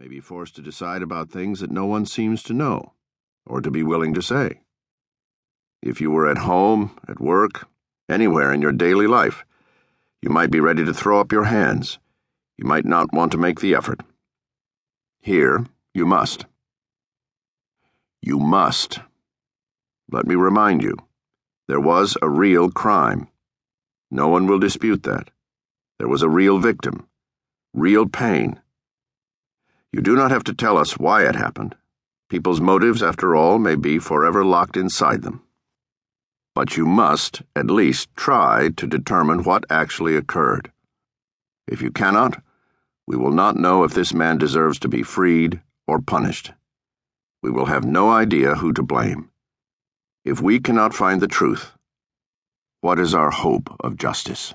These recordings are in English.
may be forced to decide about things that no one seems to know, or to be willing to say. If you were at home, at work, anywhere in your daily life, you might be ready to throw up your hands. You might not want to make the effort. Here, you must. You must. Let me remind you, there was a real crime. No one will dispute that. There was a real victim, real pain. You do not have to tell us why it happened. People's motives, after all, may be forever locked inside them. But you must at least try to determine what actually occurred. If you cannot, we will not know if this man deserves to be freed or punished. We will have no idea who to blame. If we cannot find the truth, what is our hope of justice?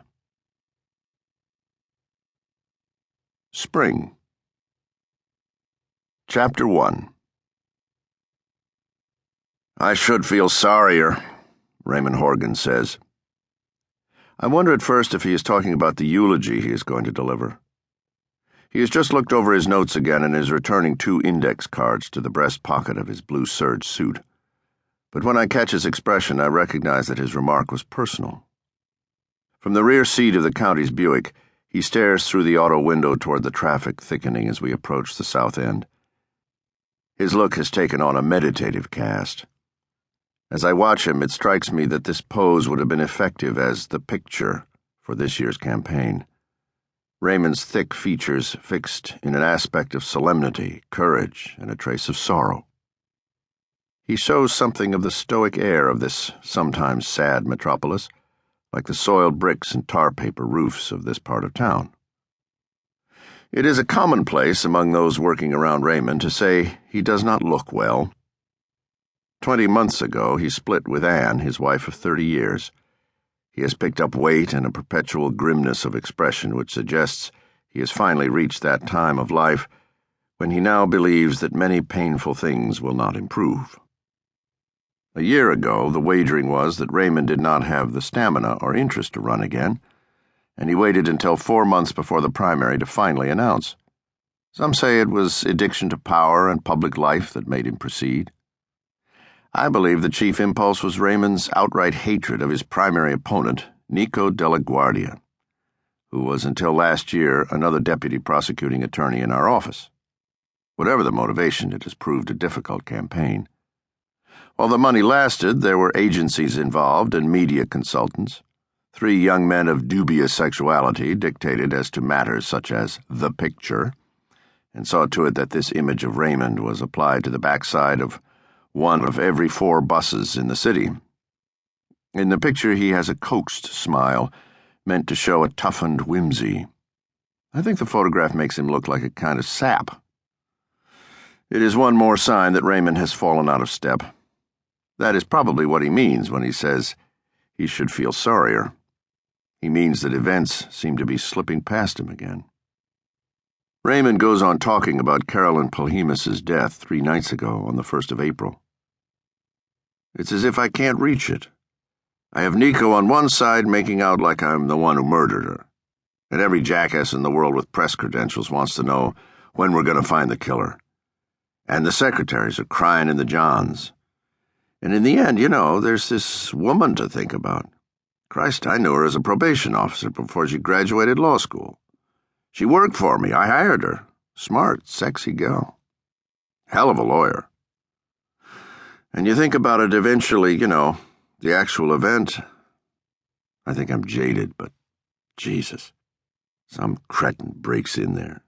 Spring. Chapter 1. I should feel sorrier, Raymond Horgan says. I wonder at first if he is talking about the eulogy he is going to deliver. He has just looked over his notes again and is returning 2 index cards to the breast pocket of his blue serge suit. But when I catch his expression, I recognize that his remark was personal. From the rear seat of the county's Buick, he stares through the auto window toward the traffic thickening as we approach the south end. His look has taken on a meditative cast. As I watch him, it strikes me that this pose would have been effective as the picture for this year's campaign. Raymond's thick features fixed in an aspect of solemnity, courage, and a trace of sorrow. He shows something of the stoic air of this sometimes sad metropolis, like the soiled bricks and tar paper roofs of this part of town. It is a commonplace among those working around Raymond to say he does not look well. 20 months ago, he split with Anne, his wife of 30 years. He has picked up weight and a perpetual grimness of expression which suggests he has finally reached that time of life when he now believes that many painful things will not improve. A year ago, the wagering was that Raymond did not have the stamina or interest to run again, and he waited until 4 months before the primary to finally announce. Some say it was addiction to power and public life that made him proceed. I believe the chief impulse was Raymond's outright hatred of his primary opponent, Nico Della Guardia, who was until last year another deputy prosecuting attorney in our office. Whatever the motivation, it has proved a difficult campaign. While the money lasted, there were agencies involved and media consultants. 3 young men of dubious sexuality dictated as to matters such as the picture, and saw to it that this image of Raymond was applied to the backside of one of every 4 buses in the city. In the picture, he has a coaxed smile, meant to show a toughened whimsy. I think the photograph makes him look like a kind of sap. It is one more sign that Raymond has fallen out of step. That is probably what he means when he says he should feel sorrier. He means that events seem to be slipping past him again. Raymond goes on talking about Carolyn Polhemus' death 3 nights ago on the 1st of April. It's as if I can't reach it. I have Nico on one side making out like I'm the one who murdered her, and every jackass in the world with press credentials wants to know when we're going to find the killer. And the secretaries are crying in the johns. And in the end, there's this woman to think about. Christ, I knew her as a probation officer before she graduated law school. She worked for me. I hired her. Smart, sexy girl. Hell of a lawyer. And you think about it eventually, the actual event. I think I'm jaded, but Jesus. Some cretin breaks in there.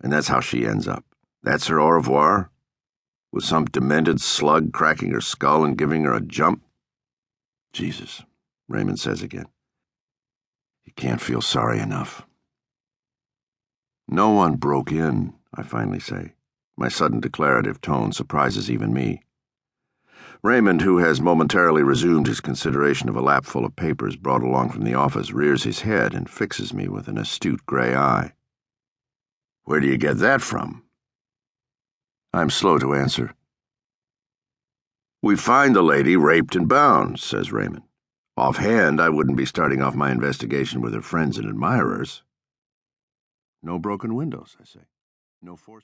And that's how she ends up. That's her au revoir? With some demented slug cracking her skull and giving her a jump? Jesus, Raymond says again. You can't feel sorry enough. No one broke in, I finally say. My sudden declarative tone surprises even me. Raymond, who has momentarily resumed his consideration of a lapful of papers brought along from the office, rears his head and fixes me with an astute gray eye. Where do you get that from? I'm slow to answer. We find the lady raped and bound, says Raymond. Offhand, I wouldn't be starting off my investigation with her friends and admirers. No broken windows, I say. No forced